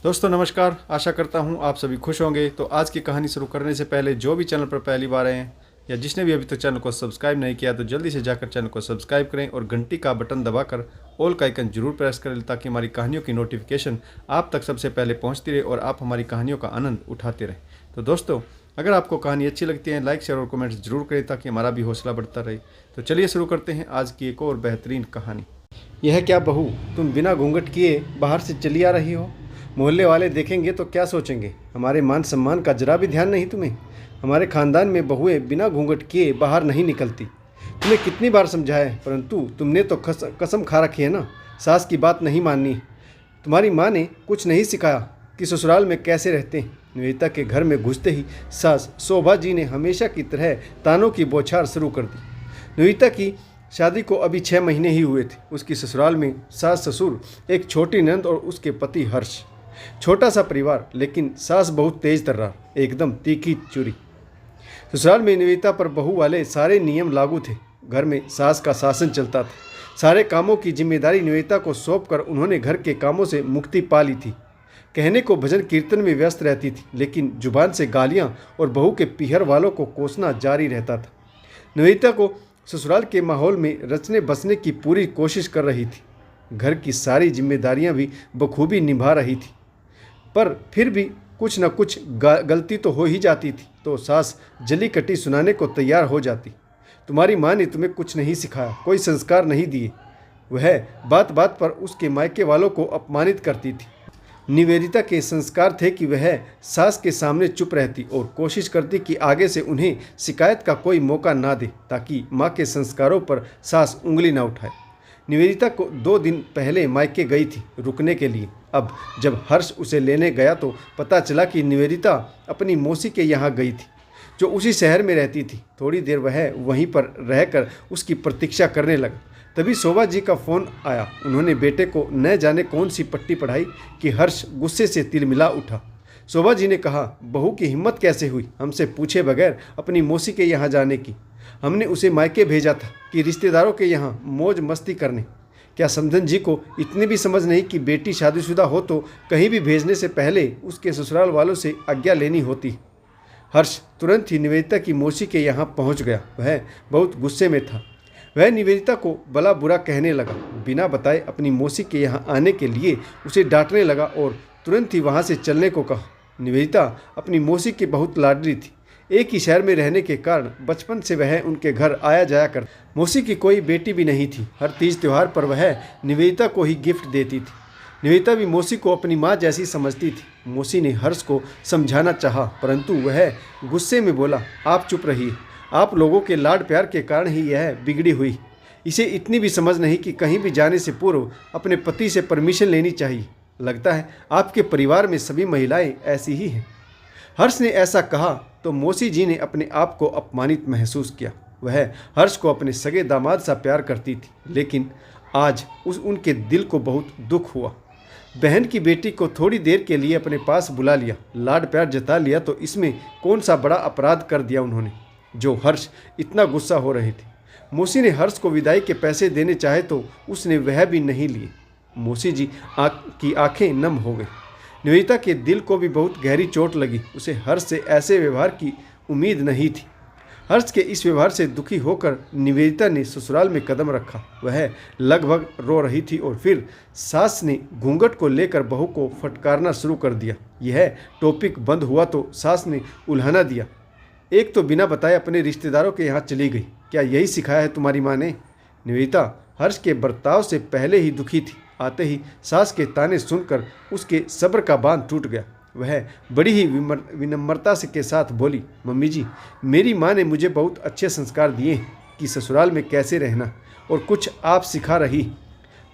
दोस्तों नमस्कार। आशा करता हूँ आप सभी खुश होंगे। तो आज की कहानी शुरू करने से पहले जो भी चैनल पर पहली बार आए हैं या जिसने भी अभी तक चैनल को सब्सक्राइब नहीं किया तो जल्दी से जाकर चैनल को सब्सक्राइब करें और घंटी का बटन दबाकर ऑल का आइकन जरूर प्रेस करें ताकि हमारी कहानियों की नोटिफिकेशन आप तक सबसे पहले पहुँचती रहे और आप हमारी कहानियों का आनंद उठाते रहें। तो दोस्तों अगर आपको कहानी अच्छी लगती है लाइक शेयर और कमेंट्स जरूर करें ताकि हमारा भी हौसला बढ़ता रहे। तो चलिए शुरू करते हैं आज की एक और बेहतरीन कहानी। यह क्या बहू, तुम बिना घूंघट किए बाहर से चली आ रही हो? मोहल्ले वाले देखेंगे तो क्या सोचेंगे? हमारे मान सम्मान का जरा भी ध्यान नहीं तुम्हें? हमारे खानदान में बहुएं बिना घूंघट किए बाहर नहीं निकलती। तुम्हें कितनी बार समझाया है, परंतु तुमने तो कसम खा रखी है ना, सास की बात नहीं माननी। तुम्हारी माँ ने कुछ नहीं सिखाया कि ससुराल में कैसे रहते हैं। निवेदिता के घर में घुसते ही सास शोभा जी ने हमेशा की तरह तानों की बौछार शुरू कर दी। निवेदिता की शादी को अभी 6 महीने ही हुए थे। उसकी ससुराल में सास ससुर, एक छोटी नंद और उसके पति हर्ष। छोटा सा परिवार, लेकिन सास बहुत तेज तर्रार, एकदम तीखी चुरी। ससुराल में निवेदिता पर बहू वाले सारे नियम लागू थे। घर में सास का शासन चलता था। सारे कामों की जिम्मेदारी निवेदिता को सौंपकर उन्होंने घर के कामों से मुक्ति पा ली थी। कहने को भजन कीर्तन में व्यस्त रहती थी, लेकिन जुबान से गालियां और बहू के पीहर वालों को कोसना जारी रहता था। निवेदिता को ससुराल के माहौल में रचने बसने की पूरी कोशिश कर रही थी। घर की सारी जिम्मेदारियां भी बखूबी निभा रही थी, पर फिर भी कुछ न कुछ गलती तो हो ही जाती थी। तो सास जली कटी सुनाने को तैयार हो जाती। तुम्हारी माँ ने तुम्हें कुछ नहीं सिखाया, कोई संस्कार नहीं दिए। वह बात बात पर उसके मायके वालों को अपमानित करती थी। निवेदिता के संस्कार थे कि वह सास के सामने चुप रहती और कोशिश करती कि आगे से उन्हें शिकायत का कोई मौका ना दे, ताकि माँ के संस्कारों पर सास उंगली ना उठाए। निवेदिता को 2 दिन पहले मायके गई थी रुकने के लिए। अब जब हर्ष उसे लेने गया तो पता चला कि निवेदिता अपनी मौसी के यहाँ गई थी, जो उसी शहर में रहती थी। थोड़ी देर वह वहीं पर रहकर उसकी प्रतीक्षा करने लगा। तभी शोभा जी का फ़ोन आया। उन्होंने बेटे को न जाने कौन सी पट्टी पढ़ाई कि हर्ष गुस्से से तिलमिला उठा। शोभा जी ने कहा, बहू की हिम्मत कैसे हुई हमसे पूछे बगैर अपनी मौसी के यहाँ जाने की? हमने उसे मायके भेजा था कि रिश्तेदारों के यहाँ मौज मस्ती करने। क्या समधन जी को इतनी भी समझ नहीं कि बेटी शादीशुदा हो तो कहीं भी भेजने से पहले उसके ससुराल वालों से आज्ञा लेनी होती? हर्ष तुरंत ही निवेदिता की मौसी के यहाँ पहुँच गया। वह बहुत गुस्से में था। वह निवेदिता को भला बुरा कहने लगा। बिना बताए अपनी मौसी के यहाँ आने के लिए उसे डांटने लगा और तुरंत ही वहाँ से चलने को कहा। निवेदिता अपनी मौसी की बहुत लाडली थी। एक ही शहर में रहने के कारण बचपन से वह उनके घर आया जाया कर। मौसी की कोई बेटी भी नहीं थी। हर तीज त्यौहार पर वह निवेदिता को ही गिफ्ट देती थी। निवेदिता भी मौसी को अपनी माँ जैसी समझती थी। मौसी ने हर्ष को समझाना चाहा, परंतु वह गुस्से में बोला, आप चुप रहिए। आप लोगों के लाड प्यार के कारण ही यह बिगड़ी हुई। इसे इतनी भी समझ नहीं कि कहीं भी जाने से पूर्व अपने पति से परमिशन लेनी चाहिए। लगता है आपके परिवार में सभी महिलाएं ऐसी ही हैं। हर्ष ने ऐसा कहा तो मौसी जी ने अपने आप को अपमानित महसूस किया। वह हर्ष को अपने सगे दामाद सा प्यार करती थी, लेकिन आज उनके दिल को बहुत दुख हुआ। बहन की बेटी को थोड़ी देर के लिए अपने पास बुला लिया, लाड प्यार जता लिया, तो इसमें कौन सा बड़ा अपराध कर दिया उन्होंने, जो हर्ष इतना गुस्सा हो रहे थे। मौसी ने हर्ष को विदाई के पैसे देने चाहे तो उसने वह भी नहीं लिए। मौसी जी की आंखें नम हो गई। निवेदिता के दिल को भी बहुत गहरी चोट लगी। उसे हर्ष से ऐसे व्यवहार की उम्मीद नहीं थी। हर्ष के इस व्यवहार से दुखी होकर निवेदिता ने ससुराल में कदम रखा। वह लगभग रो रही थी और फिर सास ने घूंघट को लेकर बहू को फटकारना शुरू कर दिया। यह टॉपिक बंद हुआ तो सास ने उल्हाना दिया, एक तो बिना बताए अपने रिश्तेदारों के यहाँ चली गई। क्या यही सिखाया है तुम्हारी माँ ने? निवेदिता हर्ष के बर्ताव से पहले ही दुखी थी। आते ही सास के ताने सुनकर उसके सब्र का बांध टूट गया। वह बड़ी ही विनम्रता से के साथ बोली, मम्मी जी, मेरी माँ ने मुझे बहुत अच्छे संस्कार दिए हैं कि ससुराल में कैसे रहना, और कुछ आप सिखा रही,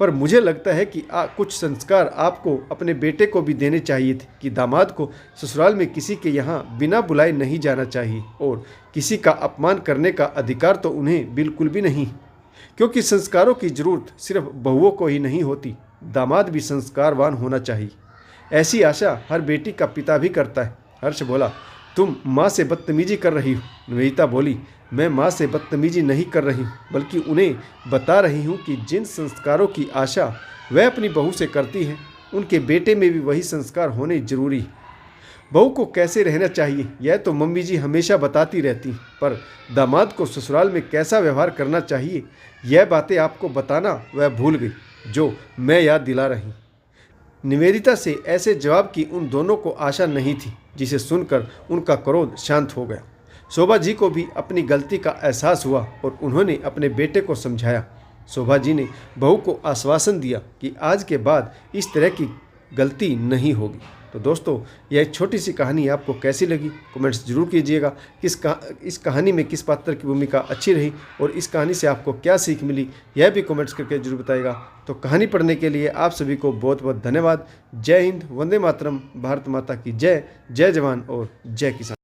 पर मुझे लगता है कि कुछ संस्कार आपको अपने बेटे को भी देने चाहिए थे कि दामाद को ससुराल में किसी के यहाँ बिना बुलाए नहीं जाना चाहिए और किसी का अपमान करने का अधिकार तो उन्हें बिल्कुल भी नहीं, क्योंकि संस्कारों की जरूरत सिर्फ बहुओं को ही नहीं होती, दामाद भी संस्कारवान होना चाहिए। ऐसी आशा हर बेटी का पिता भी करता है। हर्ष बोला, तुम माँ से बदतमीजी कर रही हो। निवेदिता बोली, मैं माँ से बदतमीजी नहीं कर रही हूँ, बल्कि उन्हें बता रही हूँ कि जिन संस्कारों की आशा वह अपनी बहू से करती है उनके बेटे में भी वही संस्कार होने जरूरी है। बहू को कैसे रहना चाहिए यह तो मम्मी जी हमेशा बताती रहती, पर दामाद को ससुराल में कैसा व्यवहार करना चाहिए यह बातें आपको बताना वह भूल गई, जो मैं याद दिला रही। निवेदिता से ऐसे जवाब की उन दोनों को आशा नहीं थी, जिसे सुनकर उनका क्रोध शांत हो गया। शोभा जी को भी अपनी गलती का एहसास हुआ और उन्होंने अपने बेटे को समझाया। शोभा जी ने बहू को आश्वासन दिया कि आज के बाद इस तरह की गलती नहीं होगी। तो दोस्तों, यह एक छोटी सी कहानी आपको कैसी लगी कमेंट्स जरूर कीजिएगा। इस कहानी में किस पात्र की भूमिका अच्छी रही और इस कहानी से आपको क्या सीख मिली यह भी कमेंट्स करके जरूर बताइएगा। तो कहानी पढ़ने के लिए आप सभी को बहुत बहुत धन्यवाद। जय हिंद, वंदे मातरम, भारत माता की जय। जय जवान और जय किसान।